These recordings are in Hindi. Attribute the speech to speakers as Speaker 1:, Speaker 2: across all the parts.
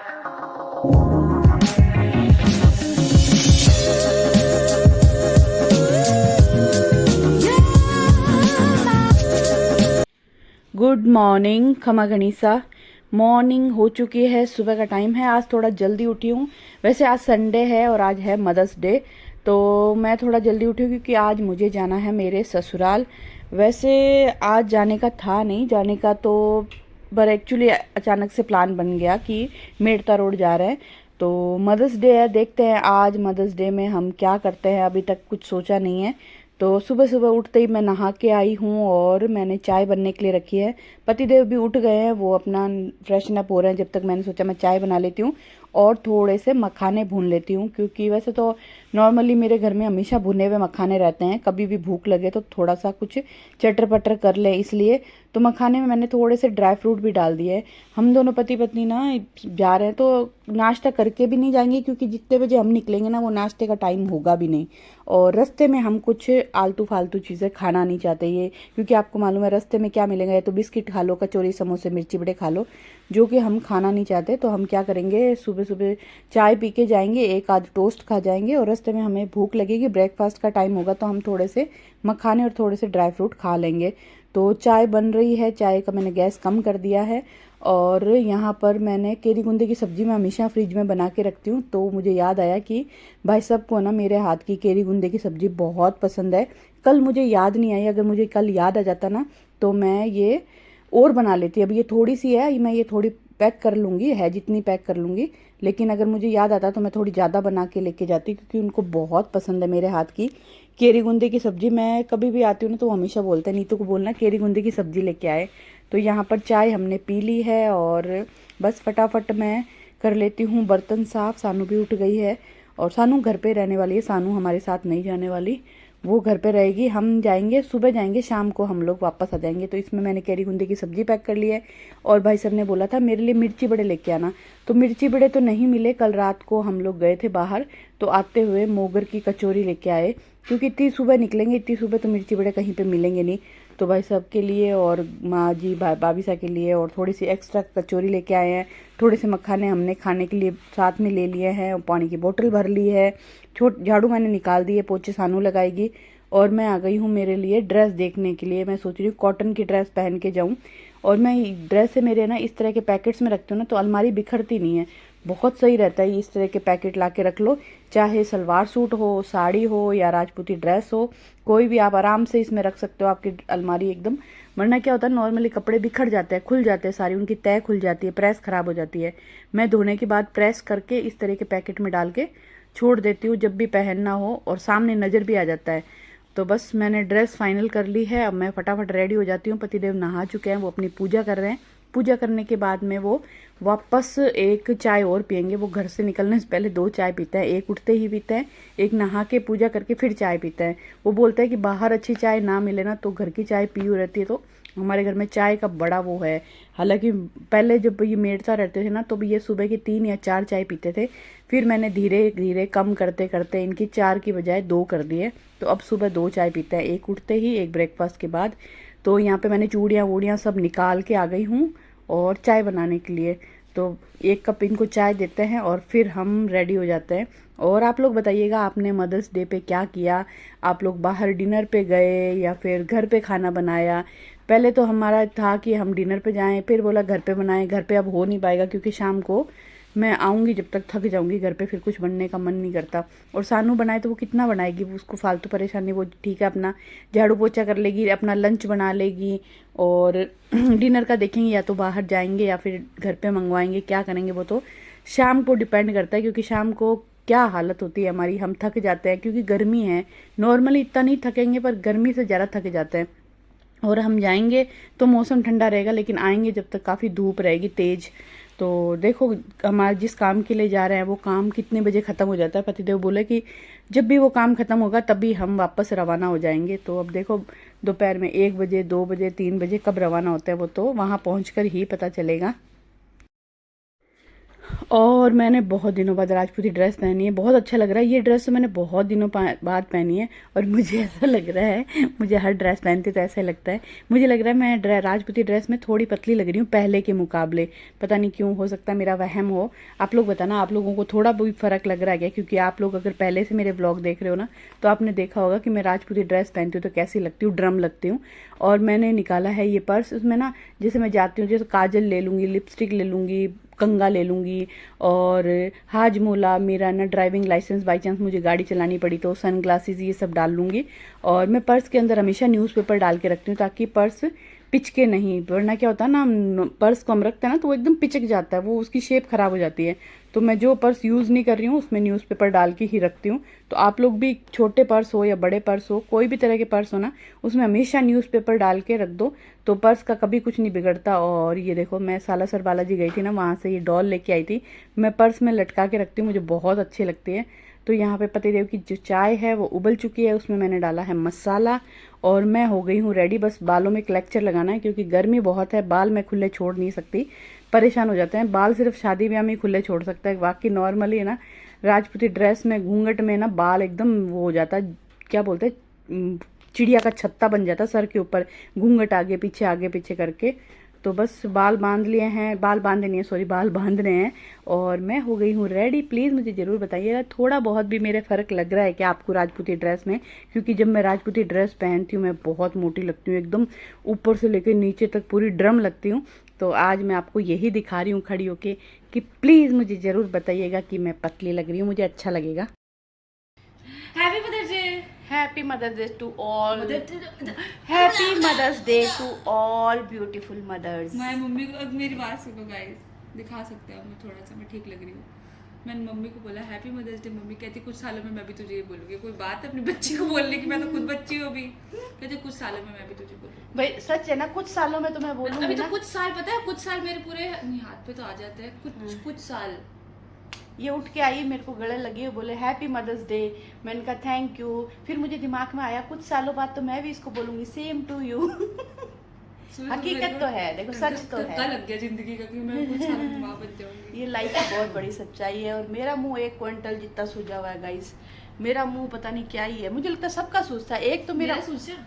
Speaker 1: गुड मॉर्निंग खमा गणिसा। मॉर्निंग हो चुकी है, सुबह का टाइम है। आज थोड़ा जल्दी उठी हूँ। वैसे आज संडे है और आज है मदर्स डे, तो मैं थोड़ा जल्दी उठी हूँ क्योंकि आज मुझे जाना है मेरे ससुराल। वैसे आज जाने का था नहीं जाने का, तो पर एक्चुअली अचानक से प्लान बन गया कि मेड़ता रोड जा रहे हैं। तो मदर्स डे है, देखते हैं आज मदर्स डे में हम क्या करते हैं। अभी तक कुछ सोचा नहीं है। तो सुबह सुबह उठते ही मैं नहा के आई हूँ और मैंने चाय बनने के लिए रखी है। पतिदेव भी उठ गए हैं, वो अपना फ्रेशन अप हो रहे हैं। जब तक मैंने सोचा मैं चाय बना लेती हूँ और थोड़े से मखाने भून लेती हूँ, क्योंकि वैसे तो नॉर्मली मेरे घर में हमेशा भुने हुए मखाने रहते हैं। कभी भी भूख लगे तो थोड़ा सा कुछ चटर पटर कर ले, इसलिए तो मखाने में मैंने थोड़े से ड्राई फ्रूट भी डाल दिए। हम दोनों पति पत्नी ना जा रहे हैं, तो नाश्ता करके भी नहीं जाएंगे, क्योंकि जितने बजे हम निकलेंगे ना वो नाश्ते का टाइम होगा भी नहीं। और रास्ते में हम कुछ आलतू फालतू चीज़ें खाना नहीं चाहते ये, क्योंकि आपको मालूम है रास्ते में क्या मिलेगा। या तो बिस्किट खा लो, कचौरी समोसे मिर्ची बड़े खा लो, जो कि हम खाना नहीं चाहते। तो हम क्या करेंगे, सुबह सुबह चाय पी के जाएंगे, एक आध टोस्ट खा जाएंगे और रास्ते में हमें भूख लगेगी, ब्रेकफास्ट का टाइम होगा तो हम थोड़े से मखाने और थोड़े से ड्राई फ्रूट खा लेंगे। तो चाय बन रही है, चाय का मैंने गैस कम कर दिया है। और यहाँ पर मैंने केरी गुंदे की सब्ज़ी मैं हमेशा फ्रिज में बना के रखती हूँ, तो मुझे याद आया कि भाई साहब को ना मेरे हाथ की केरी गुंदे की सब्ज़ी बहुत पसंद है। कल मुझे याद नहीं आई, अगर मुझे कल याद आ जाता ना तो मैं ये और बना लेती। अब ये थोड़ी सी है, मैं ये थोड़ी पैक कर लूँगी, है जितनी पैक कर लूँगी, लेकिन अगर मुझे याद आता तो मैं थोड़ी ज़्यादा बना के लेके जाती, क्योंकि उनको बहुत पसंद है मेरे हाथ की केरी गुंदे की सब्ज़ी। मैं कभी भी आती हूँ ना तो वो हमेशा बोलते हैं नीतू को बोलना केरी गुंदे की सब्ज़ी लेके आए। तो यहाँ पर चाय हमने पी ली है और बस फटाफट मैं कर लेती हूँ बर्तन साफ़। सानू भी उठ गई है और सानू घर पे रहने वाली है, सानू हमारे साथ नहीं जाने वाली, वो घर पे रहेगी। हम जाएंगे सुबह, जाएंगे शाम को हम लोग वापस आ जाएंगे। तो इसमें मैंने केरी गुंदे की सब्ज़ी पैक कर ली है। और भाई साहब ने बोला था मेरे लिए मिर्ची बड़े लेके आना, तो मिर्ची बड़े तो नहीं मिले। कल रात को हम लोग गए थे बाहर, तो आते हुए मोगर की कचौरी लेके आए, क्योंकि इतनी सुबह निकलेंगे, इतनी सुबह तो मिर्ची बड़े कहीं पे मिलेंगे नहीं। तो भाई साहब के लिए और माँ जी भाभी साहब के लिए और थोड़ी सी एक्स्ट्रा कचौरी लेके आए हैं। थोड़े से मखाने हमने खाने के लिए साथ में ले लिए हैं और पानी की बोतल भर ली है। झाड़ू मैंने निकाल दी है, पोछे सानू लगाएगी। और मैं आ गई हूँ मेरे लिए ड्रेस देखने के लिए। मैं सोच रही हूँ कॉटन की ड्रेस पहन के जाऊँ। और मैं ड्रेस से मेरे ना इस तरह के पैकेट्स में रखती हूँ ना, तो अलमारी बिखरती नहीं है, बहुत सही रहता है। इस तरह के पैकेट ला के रख लो, चाहे सलवार सूट हो, साड़ी हो या राजपूती ड्रेस हो, कोई भी आप आराम से इसमें रख सकते हो, आपकी अलमारी एकदम। वरना क्या होता है, नॉर्मली कपड़े बिखर जाते हैं, खुल जाते हैं सारी, उनकी तय खुल जाती है, प्रेस खराब हो जाती है। मैं धोने के बाद प्रेस करके इस तरह के पैकेट में डाल के छोड़ देती हूँ, जब भी पहनना हो और सामने नज़र भी आ जाता है। तो बस मैंने ड्रेस फाइनल कर ली है, अब मैं फटाफट रेडी हो जाती हूँ। पतिदेव नहा चुके हैं, वो अपनी पूजा कर रहे हैं। पूजा करने के बाद में वो वापस एक चाय और पियेंगे। वो घर से निकलने से पहले 2 चाय पीते हैं, एक उठते ही पीते हैं, एक नहा के पूजा करके फिर चाय पीते हैं। वो बोलते हैं कि बाहर अच्छी चाय ना मिले ना तो घर की चाय पी रहती है। तो हमारे घर में चाय का बड़ा वो है। हालांकि पहले जब ये मेड़ता रहते थे ना तो भी ये सुबह की 3 या 4 चाय पीते थे, फिर मैंने धीरे धीरे कम करते करते इनकी 4 की बजाय 2 कर दिए। तो अब सुबह 2 चाय पीते हैं, एक उठते ही, एक ब्रेकफास्ट के बाद। तो यहाँ पे मैंने चूड़ियाँ वूड़ियाँ सब निकाल के आ गई हूँ और चाय बनाने के लिए। तो 1 कप इनको चाय देते हैं और फिर हम रेडी हो जाते हैं। और आप लोग बताइएगा आपने मदर्स डे पे क्या किया। आप लोग बाहर डिनर पे गए या फिर घर पे खाना बनाया। पहले तो हमारा था कि हम डिनर पे जाएं, फिर बोला घर पे बनाएं। घर पे अब हो नहीं पाएगा, क्योंकि शाम को मैं आऊँगी, जब तक थक जाऊँगी घर पे फिर कुछ बनने का मन नहीं करता। और सानू बनाए तो वो कितना बनाएगी, वो उसको फालतू परेशानी। वो ठीक है अपना झाड़ू पोछा कर लेगी, अपना लंच बना लेगी। और डिनर का देखेंगे, या तो बाहर जाएंगे या फिर घर पे मंगवाएंगे, क्या करेंगे वो तो शाम को डिपेंड करता है। क्योंकि शाम को क्या हालत होती है हमारी, हम थक जाते हैं, क्योंकि गर्मी है। नॉर्मली इतना नहीं थकेंगे, पर गर्मी से ज़्यादा थक जाते हैं। और हम जाएंगे तो मौसम ठंडा रहेगा, लेकिन आएंगे जब तक काफ़ी धूप रहेगी तेज़। तो देखो हमारे जिस काम के लिए जा रहे हैं वो काम कितने बजे ख़त्म हो जाता है। पतिदेव बोले कि जब भी वो काम ख़त्म होगा तभी हम वापस रवाना हो जाएंगे। तो अब देखो दोपहर में 1 बजे, 2 बजे, 3 बजे कब रवाना होते हैं वो तो वहाँ पहुँच कर ही पता चलेगा। और मैंने बहुत दिनों बाद राजपूती ड्रेस पहनी है, बहुत अच्छा लग रहा है। ये ड्रेस तो मैंने बहुत दिनों बाद पहनी है और मुझे ऐसा लग रहा है, मुझे हर ड्रेस पहनती तो ऐसा लगता है, मुझे लग रहा है मैं राजपूती ड्रेस में थोड़ी पतली लग रही हूँ पहले के मुकाबले। पता नहीं क्यों, हो सकता है मेरा वहम हो। आप लोग बताना, आप लोगों को थोड़ा बहुत फ़र्क लग रहा है क्या? क्योंकि आप लोग अगर पहले से मेरे ब्लॉग देख रहे हो ना, तो आपने देखा होगा कि मैं राजपूती ड्रेस पहनती हूँ तो कैसी लगती हूँ, ड्रम लगती हूँ। और मैंने निकाला है ये पर्स, उसमें ना जैसे मैं जाती हूँ, जैसे काजल ले लूँगी, लिपस्टिक ले लूँगी, कंगा ले लूँगी, और हाजमोला, मेरा ना ड्राइविंग लाइसेंस, बाई चांस मुझे गाड़ी चलानी पड़ी तो सन ग्लासेस, ये सब डाल लूँगी। और मैं पर्स के अंदर हमेशा न्यूज़पेपर डाल के रखती हूँ ताकि पर्स पिचके नहीं, वरना क्या होता है ना, पर्स को हम रखते हैं ना तो वो एकदम पिचक जाता है, वो उसकी शेप खराब हो जाती है। तो मैं जो पर्स यूज़ नहीं कर रही हूँ उसमें न्यूज़पेपर डाल के ही रखती हूँ। तो आप लोग भी छोटे पर्स हो या बड़े पर्स हो, कोई भी तरह के पर्स हो ना, उसमें हमेशा न्यूज़पेपर डाल के रख दो तो पर्स का कभी कुछ नहीं बिगड़ता। और ये देखो, मैं सालासर बालाजी गई थी ना, वहाँ से ये डॉल लेके आई थी, मैं पर्स में लटका के रखती हूँ, मुझे बहुत अच्छी लगती है। तो यहाँ पे पतिदेव की जो चाय है वो उबल चुकी है, उसमें मैंने डाला है मसाला और मैं हो गई हूँ रेडी। बस बालों में क्लेक्चर लगाना है क्योंकि गर्मी बहुत है, बाल मैं खुले छोड़ नहीं सकती, परेशान हो जाते हैं बाल। सिर्फ शादी ब्याह में ही खुले छोड़ सकता है, बाकी नॉर्मली है ना राजपूती ड्रेस में घूंघट में ना बाल एकदम वो हो जाता है, क्या बोलते हैं, चिड़िया का छत्ता बन जाता सर के ऊपर, घूंघट आगे पीछे करके। तो बस बाल बांध लिए हैं, बाल बांधे नहीं है, सॉरी, बाल बांध रहे हैं और मैं हो गई हूँ रेडी। प्लीज़ मुझे ज़रूर बताइएगा थोड़ा बहुत भी मेरे फ़र्क लग रहा है क्या आपको राजपूती ड्रेस में? क्योंकि जब मैं राजपूती ड्रेस पहनती हूँ मैं बहुत मोटी लगती हूँ, एकदम ऊपर से लेकर नीचे तक पूरी ड्रम लगती हूँ। तो आज मैं आपको यही दिखा रही हूँ खड़ी होके कि प्लीज़ मुझे ज़रूर बताइएगा कि मैं पतली लग रही हूँ, मुझे अच्छा लगेगा।
Speaker 2: Happy mother's day.
Speaker 1: Happy mother's day to all, happy mother's day to all beautiful mothers.
Speaker 2: मैं मम्मी को, अब मेरी बात सुनो गाइस, दिखा सकते हो मैं थोड़ा सा, मैं ठीक लग रही हूँ। मैंने मम्मी को बोला हैप्पी मदर्स डे, मम्मी कहती कुछ सालों में मैं भी तुझे ये बोलूँगी। कोई बात है अपनी बच्ची को बोलने की? मैं तो खुद बच्ची हूँ अभी। कहते कुछ सालों में मैं भी तुझे बोलूँगी।
Speaker 1: भाई सच है ना, कुछ सालों में तो मैं बोलूँगी
Speaker 2: अभी तो
Speaker 1: ना।
Speaker 2: कुछ साल, पता है कुछ साल मेरे पूरे हाथ पे तो आ जाते हैं, कुछ साल।
Speaker 1: ये उठ के आई, मेरे को गले लगी, बोले हैप्पी मदर्स डे। मैंने कहा थैंक यू। फिर मुझे दिमाग में आया कुछ सालों बाद तो मैं भी इसको बोलूँगी सेम टू यू। हकीकत तो है, देखो सच तो है।
Speaker 2: लग गया जिंदगी का कि मैं कुछ सालों में माँ बन जाऊंगी।
Speaker 1: ये लाइफ की बहुत बड़ी सच्चाई है। और मेरा मुंह 1 क्विंटल जितना सूजा हुआ है गाइस, मेरा मुंह पता नहीं क्या ही है, मुझे लगता है सबका सूजता है। एक तो मेरा
Speaker 2: सूझा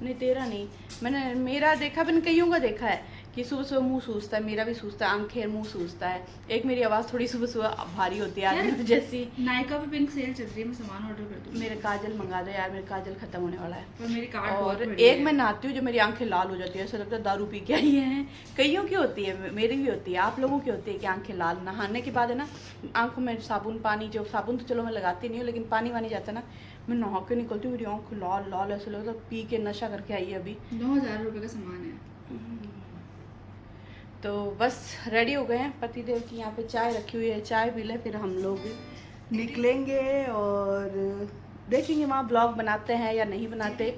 Speaker 1: नहीं, तेरा नहीं, मैंने मेरा देखा, मैंने कईयों का देखा है कि सुबह सुबह मुंह सूजता है, मेरा भी सूजता है, आंखें मुंह सूजता है। एक मेरी आवाज़ थोड़ी सुबह सुबह भारी होती है आज जैसी।
Speaker 2: नायका पे पिंक सेल चल रही है, मैं सामान ऑर्डर कर दूँ।
Speaker 1: मेरे काजल मंगा दो यार, मेरे काजल खत्म होने वाला है।
Speaker 2: पर मेरी कार्ड
Speaker 1: और एक मैं नहाती हूँ जो मेरी आंखें लाल हो जाती है, ऐसा लगता है दारू पी के आई हैं। कईयों की होती है, मेरी भी होती है, आप लोगों की होती है कि आंखें लाल? नहाने के बाद है ना आंखों में साबुन पानी, जो साबुन तो चलो मैं लगाती नहीं हूँ, लेकिन पानी वानी जाता है ना, मैं नहा के निकलती हूँ, मेरी आँख लाल लाल ऐसा लगता है पी के नशा करके आई है अभी।
Speaker 2: 9,000 रुपये का सामान है।
Speaker 1: तो बस रेडी हो गए हैं, पतिदेव की यहाँ पे चाय रखी हुई है, चाय पी ले फिर हम लोग निकलेंगे और देखेंगे वहाँ ब्लॉग बनाते हैं या नहीं बनाते।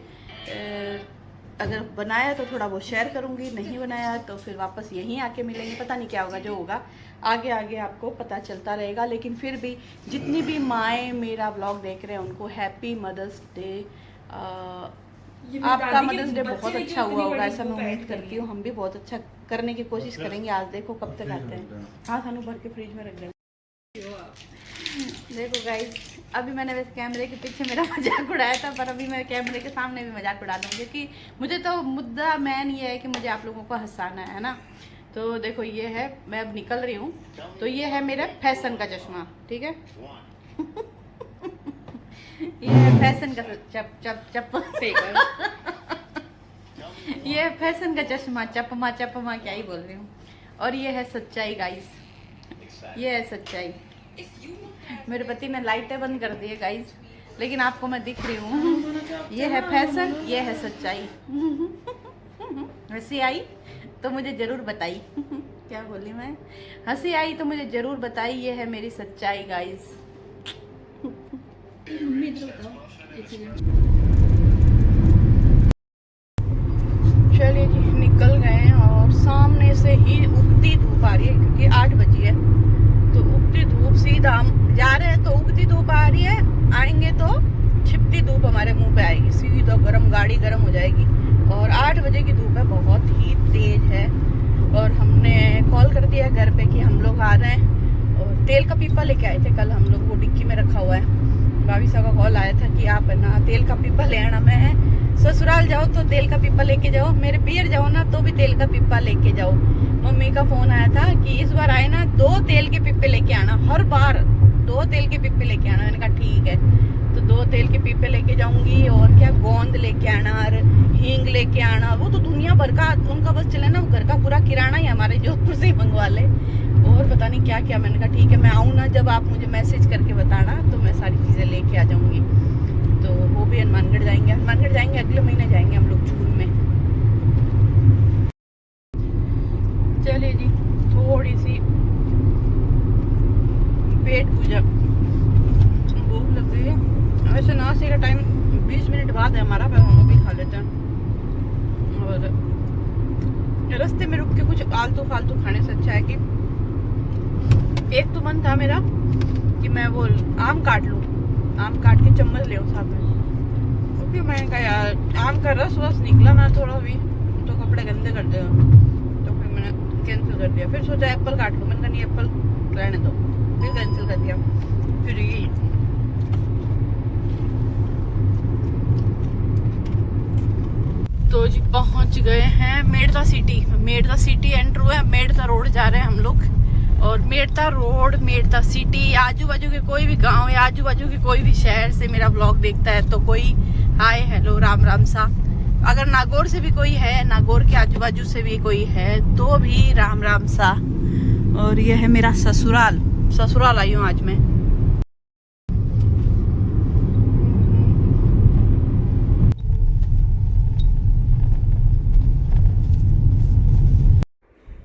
Speaker 1: अगर बनाया तो थोड़ा वो शेयर करूँगी, नहीं बनाया तो फिर वापस यहीं आके मिलेंगे। पता नहीं क्या होगा, जो होगा आगे आगे आपको पता चलता रहेगा। लेकिन फिर भी जितनी भी माएँ मेरा ब्लॉग देख रहे हैं उनको हैप्पी मदर्स डे। आपका मदर्स डे बहुत अच्छा हुआ होगा, ऐसा मैं उम्मीद करती हूँ। हम भी बहुत अच्छा करने की कोशिश करेंगे। आज देखो कब तक आते हैं। हाँ, सानू भर के फ्रिज में रख देंगे। देखो गाइस, अभी मैंने वैसे कैमरे के पीछे मेरा मजाक उड़ाया था, पर अभी मैं कैमरे के सामने भी मजाक उड़ा दूँगी क्योंकि मुझे तो मुद्दा मेन ये है कि मुझे आप लोगों को हंसाना है ना। तो देखो ये है, मैं अब निकल रही हूँ, तो ये है मेरा फैशन का चश्मा, ठीक है। ये है फैशन का ये है फैशन का चश्मा, चपमा क्या ही बोल रही हूँ। और ये है सच्चाई गाइस, ये है सच्चाई। मेरे पति ने लाइटें बंद कर दी है गाइस, लेकिन आपको मैं दिख रही हूँ। ये है फैशन, ये है सच्चाई। हंसी आई तो मुझे ज़रूर बताई। क्या बोली मैं? हंसी आई तो मुझे ज़रूर बताई, ये है मेरी सच्चाई गाइस।
Speaker 2: मम्मी इधर बताओ एक सेकंड।
Speaker 1: चलिए जी, निकल गए हैं और सामने से ही उगती धूप आ रही है क्योंकि 8 बजी है। तो उगती धूप, सीधा हम जा रहे हैं तो उगती धूप आ रही है, आएंगे तो छिपती धूप हमारे मुंह पे आएगी, सीधा गरम, गाड़ी गरम हो जाएगी। और 8 बजे की धूप है, बहुत ही तेज है। और हमने कॉल कर दिया घर पे कि हम लोग आ रहे हैं, तेल का पीपा लेके आए थे कल हम लोग, वो डिक्की में रखा हुआ है। भाभी साहब का कॉल आया था कि आप है ना तेल का पीपा ले आना, मैं ससुराल जाओ तो तेल का पीपा लेके जाओ, मेरे पियर जाओ ना तो भी तेल का पीपा लेके जाओ। मम्मी का फोन आया था कि इस बार आए ना 2 तेल के पीपे लेके आना, हर बार 2 तेल के पीपे लेके आना। मैंने कहा ठीक है, तो 2 तेल के पीपे लेके जाऊंगी। और क्या, गोंद लेके आना और हींग लेके आना, वो तो दुनिया भर का उनका बस चले ना, घर का पूरा किराना ही हमारे जोधपुर से ही मंगवा ले। और पता नहीं क्या क्या। मैंने कहा ठीक है, मैं आऊँ ना जब आप मुझे मैसेज करके बताना तो मैं सारी चीज़ें लेके आ जाऊंगी। तो वो भी हनुमानगढ़ जाएंगे, हनुमानगढ़ जाएंगे अगले महीने जाएंगे हम लोग जून में। चलिए जी, थोड़ी सी पेट पूजा, भूख लग गई है। वैसे नाश्ते का टाइम 20 मिनट बाद है हमारा, पर हम भी खा लेते हैं। और रास्ते में रुक के कुछ आलतू फालतू खाने से अच्छा है कि एक तो मन था मेरा कि मैं वो आम काट लूं, आम काट के चम्मच ले साथ में, क्योंकि मैंने कहा यार आम का रस वस निकला ना थोड़ा भी तो कपड़े गंदे कर देगा, तो फिर मैंने कैंसिल कर दिया। फिर सोचा एप्पल काट लूं, मैंने कहा नहीं एप्पल रहने दो, फिर कैंसिल कर दिया। फिर ये तो जी पहुंच गए हैं Merta city. Merta city enter हुए, मेड़ता रोड जा रहे हैं हम लोग। और मेड़ता रोड, मेड़ता सिटी, आजू बाजू के कोई भी गांव या आजू बाजू के कोई भी शहर से मेरा ब्लॉग देखता है तो कोई हाय हेलो राम राम सा। अगर नागौर से भी कोई है, नागौर के आजू बाजू से भी कोई है तो भी राम राम सा। और ये है मेरा ससुराल, ससुराल आई हूँ आज मैं।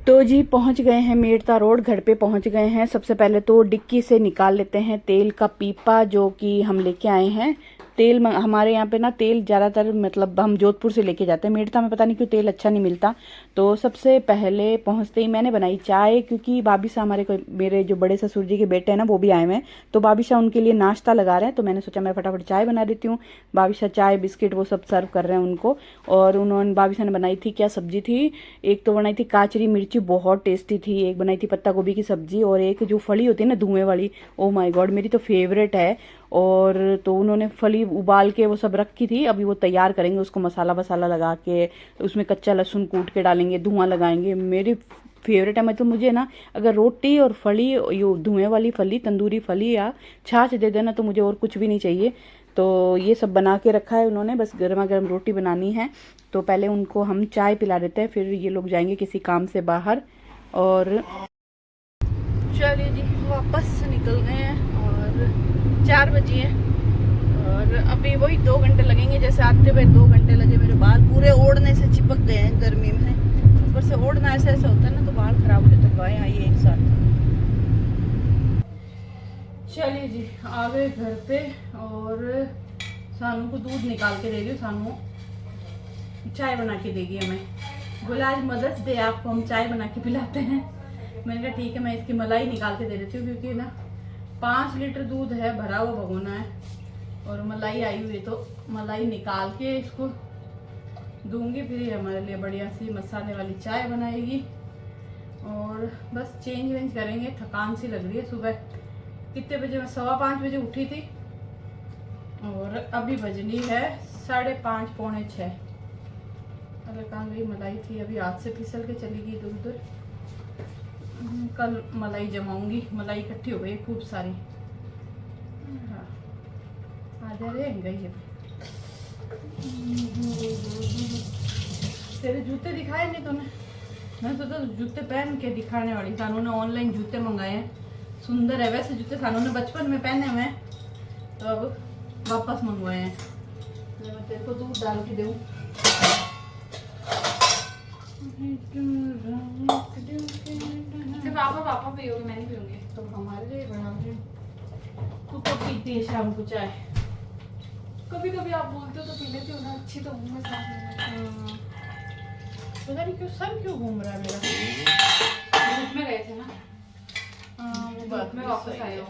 Speaker 1: तो जी पहुंच गए हैं मेड़ता रोड, घर पे पहुंच गए हैं। सबसे पहले तो डिक्की से निकाल लेते हैं तेल का पीपा जो कि हम लेके आए हैं। तेल हमारे यहाँ पे ना तेल ज़्यादातर मतलब हम जोधपुर से लेके जाते हैं, मेड़ता में पता नहीं क्यों तेल अच्छा नहीं मिलता। तो सबसे पहले पहुँचते ही मैंने बनाई चाय, क्योंकि भाभी साहब मेरे जो बड़े ससुर जी के बेटे हैं ना वो भी आए हुए हैं, तो भाभी साहब उनके लिए नाश्ता लगा रहे हैं। तो मैंने सोचा मैं फटाफट चाय बना देती हूँ। भाभी साहब चाय बिस्किट वो सब सर्व कर रहे हैं उनको। और उन्होंने भाभी साहब ने बनाई थी, क्या सब्जी थी, एक तो बनाई थी काचरी मिर्ची, बहुत टेस्टी थी। एक बनाई थी पत्ता गोभी की सब्जी, और एक जो फली होती है ना धुएं वाली, ओ माय गॉड मेरी तो फेवरेट है। और तो उन्होंने फली उबाल के वो सब रखी थी, अभी वो तैयार करेंगे उसको, मसाला वसाला लगा के उसमें कच्चा लहसुन कूट के डालेंगे, धुआं लगाएंगे। मेरी फेवरेट है। मतलब मुझे ना अगर रोटी और फली, ये धुएं वाली फली, तंदूरी फली या छाछ दे देना तो मुझे और कुछ भी नहीं चाहिए। तो ये सब बना के रखा है उन्होंने, बस गर्मा गर्म रोटी बनानी है। तो पहले उनको हम चाय पिला देते हैं, फिर ये लोग जाएंगे किसी काम से बाहर। और चलिए जी वापस निकल गए हैं और 4 बजे हैं और अभी वही 2 घंटे लगेंगे, जैसे आते हुए 2 घंटे लगे। मेरे बाल पूरे ओढ़ने से चिपक गए हैं गर्मी में, ऊपर से ओढ़ना ऐसे ऐसे होता है ना तो बाल खराब हो जाते हैं। गाय आई एक साथ। चलिए जी आ गए घर पे और सानू को दूध निकाल के दे रही हूँ। सानू चाय बना के देगी हमें, बोला आज मदर्स डे आपको हम चाय बना के पिलाते हैं। मैंने कहा ठीक है, मैं इसकी मलाई निकाल के दे देती हूँ, क्योंकि ना 5 लीटर दूध है, भरा हुआ भगोना है और मलाई आई हुई है, तो मलाई निकाल के इसको दूंगी, फिर हमारे लिए बढ़िया सी मसाले वाली चाय बनाएगी। और बस चेंज वेंज करेंगे, थकान सी लग रही है। सुबह कितने बजे, मैं 5:15 बजे उठी थी और अभी बजनी है 5:30 पौने 6। अरे कहाँ गई मलाई थी, अभी हाथ से फिसल के चली गई दूर दूर। कल मलाई जमाऊंगी, मलाई इकट्ठी हो गई खूब सारी। हाँ आजा रे गई है। तेरे जूते दिखाए नहीं तूने, मैं सोचा जूते पहन के दिखाने वाली। सानू ने ऑनलाइन जूते मंगाए हैं, सुंदर है वैसे जूते, सानू ने बचपन में पहने हुए हैं तो अब वापस मंगवाए हैं। मैं तेरे को दूध डाल के दूँ। पापा पियोगे, मैं नहीं पीऊंगी। तो हमारे लिए बना रही, तू तो पीती है शाम को चाय।
Speaker 2: कभी कभी आप बोलते हो तो पी लेती हो ना, अच्छी तो हूँ मैं साथ।
Speaker 1: पता नहीं क्यों सर क्यों घूम रहा है मेरा।
Speaker 2: धूप में गए थे ना,
Speaker 1: हाँ वो बात
Speaker 2: में वापस आए हो।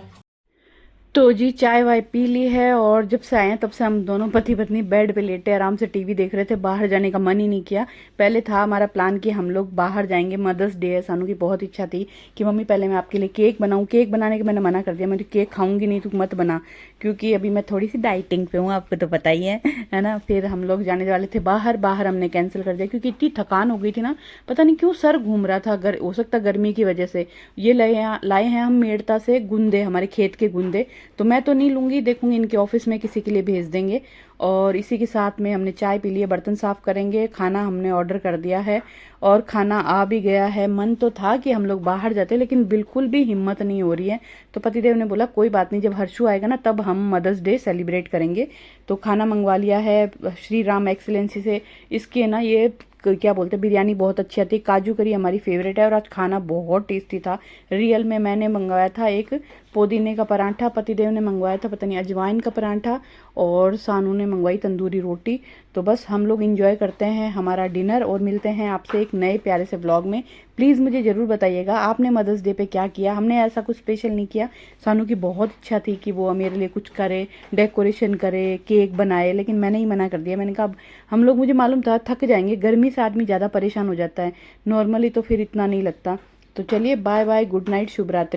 Speaker 1: तो जी चाय वाय पी ली है और जब से आए हैं तब से हम दोनों पति पत्नी बेड पे लेटे आराम से टीवी देख रहे थे। बाहर जाने का मन ही नहीं किया। पहले था हमारा प्लान कि हम लोग बाहर जाएंगे, मदर्स डे है, सानू की बहुत इच्छा थी कि मम्मी पहले मैं आपके लिए केक बनाऊं। केक बनाने के मैंने मना कर दिया, मैंने केक खाऊंगी नहीं, तू मत बना, क्योंकि अभी मैं थोड़ी सी डाइटिंग पे हूँ, आपको तो पता ही है ना। फिर हम लोग जाने वाले थे बाहर, बाहर हमने कैंसिल कर दिया क्योंकि इतनी थकान हो गई थी ना, पता नहीं क्यों सर घूम रहा था, हो सकता गर्मी की वजह से। ये लाए हैं हम मेड़ता से गुंदे, हमारे खेत के गुंदे, तो मैं तो नहीं लूंगी, देखूंगी इनके ऑफिस में किसी के लिए भेज देंगे। और इसी के साथ में हमने चाय पी ली है, बर्तन साफ करेंगे, खाना हमने ऑर्डर कर दिया है और खाना आ भी गया है। मन तो था कि हम लोग बाहर जाते, लेकिन बिल्कुल भी हिम्मत नहीं हो रही है। तो पतिदेव ने बोला कोई बात नहीं, जब हर्षु आएगा ना तब हम मदर्स डे सेलिब्रेट करेंगे। तो खाना मंगवा लिया है श्री राम एक्सीलेंसी से। इसके ना ये क्या बोलते हैं, बिरयानी बहुत अच्छी आती है, काजू करी हमारी फेवरेट है, और आज खाना बहुत टेस्टी था। रियल में मैंने मंगवाया था एक पुदीने का पराठा, पतिदेव ने मंगवाया था पता नहीं अजवाइन का पराठा, और सानू ने मंगवाई तंदूरी रोटी। तो बस हम लोग इंजॉय करते हैं हमारा डिनर और मिलते हैं आपसे एक नए प्यारे से व्लॉग में। प्लीज़ मुझे ज़रूर बताइएगा आपने मदर्स डे पे क्या किया। हमने ऐसा कुछ स्पेशल नहीं किया, सानू की बहुत इच्छा थी कि वो मेरे लिए कुछ करे, डेकोरेशन करे, केक बनाए, लेकिन मैंने ही मना कर दिया। मैंने कहा अब हम लोग, मुझे मालूम था थक जाएंगे, गर्मी से आदमी ज़्यादा परेशान हो जाता है, नॉर्मली तो फिर इतना नहीं लगता। तो चलिए बाय बाय, गुड नाइट, शुभ रात्रि।